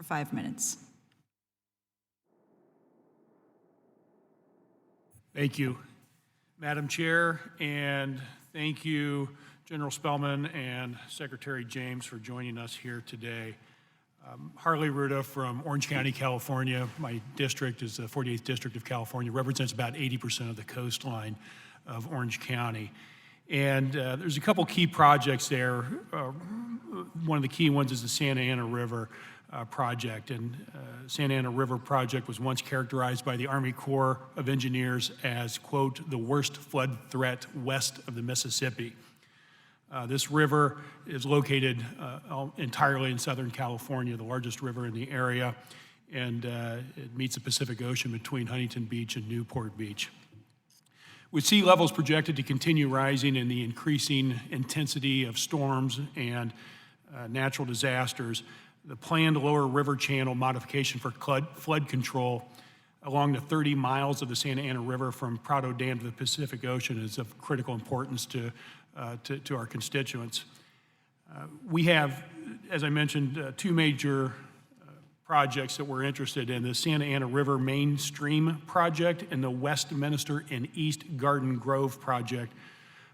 5 minutes. Thank you, Madam Chair, and thank you, General Spellman and Secretary James, for joining us here today. Harley Rouda from Orange County, California. My district is the 48th District of California, represents about 80% of the coastline of Orange County. And there's a couple key projects there. One of the key ones is the Santa Ana River project. And Santa Ana River project was once characterized by the Army Corps of Engineers as, quote, the worst flood threat west of the Mississippi. This river is located entirely in Southern California, the largest river in the area, and it meets the Pacific Ocean between Huntington Beach and Newport Beach. With sea levels projected to continue rising and the increasing intensity of storms and natural disasters, the planned lower river channel modification for flood control along the 30 miles of the Santa Ana River from Prado Dam to the Pacific Ocean is of critical importance to our constituents. We have, as I mentioned, two major projects that we're interested in: the Santa Ana River Mainstream Project and the Westminster and East Garden Grove Project,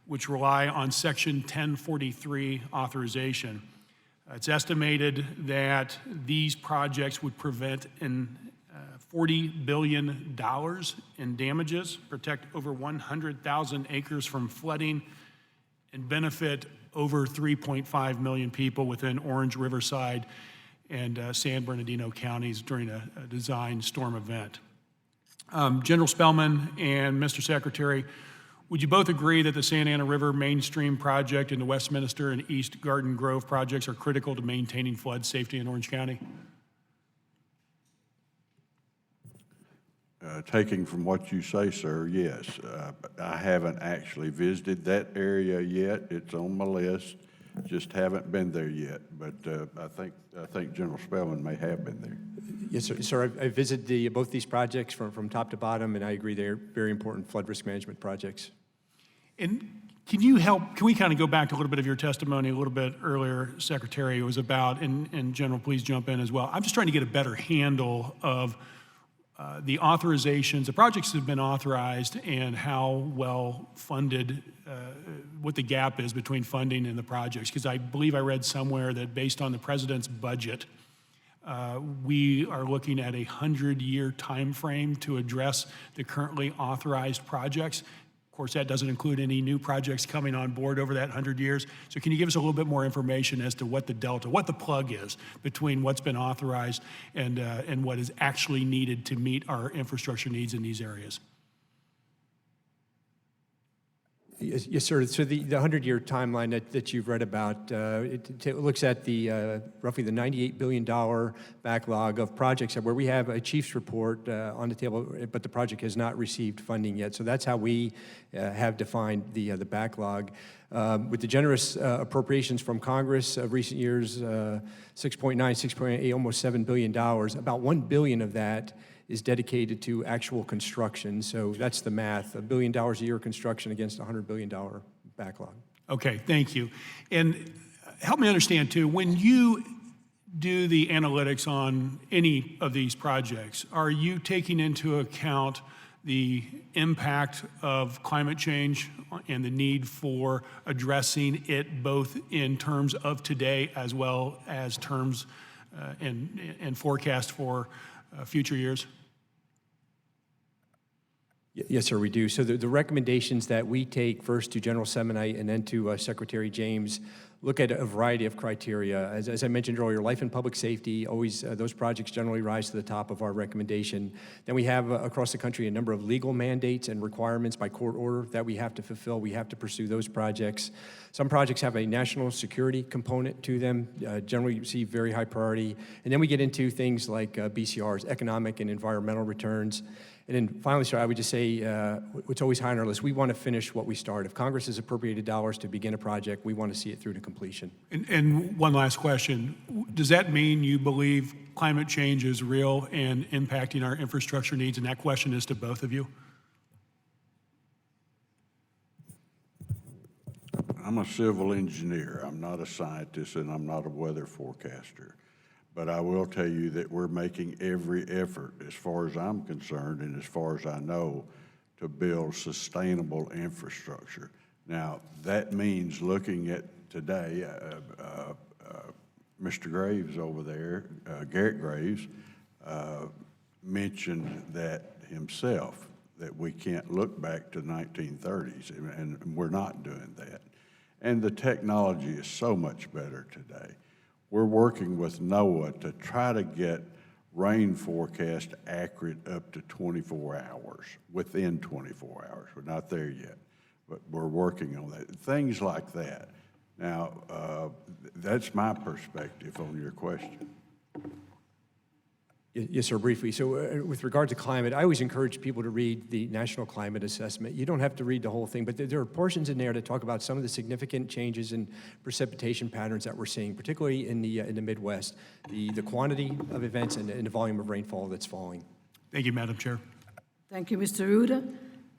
which rely on Section 1043 authorization. It's estimated that these projects would prevent $40 billion in damages, protect over 100,000 acres from flooding, and benefit over 3.5 million people within Orange, Riverside, and San Bernardino counties during a design storm event. General Spellman and Mr. Secretary, would you both agree that the Santa Ana River Mainstream Project and the Westminster and East Garden Grove projects are critical to maintaining flood safety in Orange County? Taking from what you say, sir, yes. I haven't actually visited that area yet. It's on my list. Just haven't been there yet. But I think General Spellman may have been there. Yes, sir. Sir, I visited both these projects from top to bottom, and I agree they're very important flood risk management projects. And can we kind of go back to a little bit of your testimony a little bit earlier, Secretary? It was about, and General, please jump in as well. I'm just trying to get a better handle of the authorizations, the projects that have been authorized, and how well funded, what the gap is between funding and the projects. Because I believe I read somewhere that based on the president's budget, we are looking at a 100-year time frame to address the currently authorized projects. Of course, that doesn't include any new projects coming on board over that 100 years. So can you give us a little bit more information as to what the delta, what the plug is between what's been authorized and what is actually needed to meet our infrastructure needs in these areas? Yes, sir. So the 100-year timeline that you've read about, it looks at the roughly the $98 billion backlog of projects where we have a chief's report on the table, but the project has not received funding yet. So that's how we have defined the backlog. With the generous appropriations from Congress of recent years, 6.9, 6.8, almost $7 billion, about $1 billion of that is dedicated to actual construction. So that's the math, $1 billion a year construction against a $100 billion backlog. Okay, thank you. And help me understand too, when you do the analytics on any of these projects, are you taking into account the impact of climate change and the need for addressing it both in terms of today as well as terms and forecast for future years? Yes, sir, we do. So the recommendations that we take first to General Semonite and then to Secretary James look at a variety of criteria. As I mentioned earlier, life and public safety, always those projects generally rise to the top of our recommendation. Then we have across the country a number of legal mandates and requirements by court order that we have to fulfill. We have to pursue those projects. Some projects have a national security component to them, generally receive very high priority. And then we get into things like BCRs, economic and environmental returns. And then finally, sir, I would just say what's always high on our list, we want to finish what we start. If Congress has appropriated dollars to begin a project, we want to see it through to completion. And one last question. Does that mean you believe climate change is real and impacting our infrastructure needs? And that question is to both of you. I'm a civil engineer. I'm not a scientist and I'm not a weather forecaster. But I will tell you that we're making every effort, as far as I'm concerned and as far as I know, to build sustainable infrastructure. Now, that means looking at today, Mr. Graves over there, Garrett Graves, mentioned that himself, that we can't look back to 1930s, and we're not doing that. And the technology is so much better today. We're working with NOAA to try to get rain forecast accurate up to 24 hours, within 24 hours. We're not there yet, but we're working on that. Things like that. Now, that's my perspective on your question. Yes, sir, briefly. So with regard to climate, I always encourage people to read the National Climate Assessment. You don't have to read the whole thing, but there are portions in there that talk about some of the significant changes in precipitation patterns that we're seeing, particularly in the Midwest, the quantity of events and the volume of rainfall that's falling. Thank you, Madam Chair. Thank you, Mr. Rouda.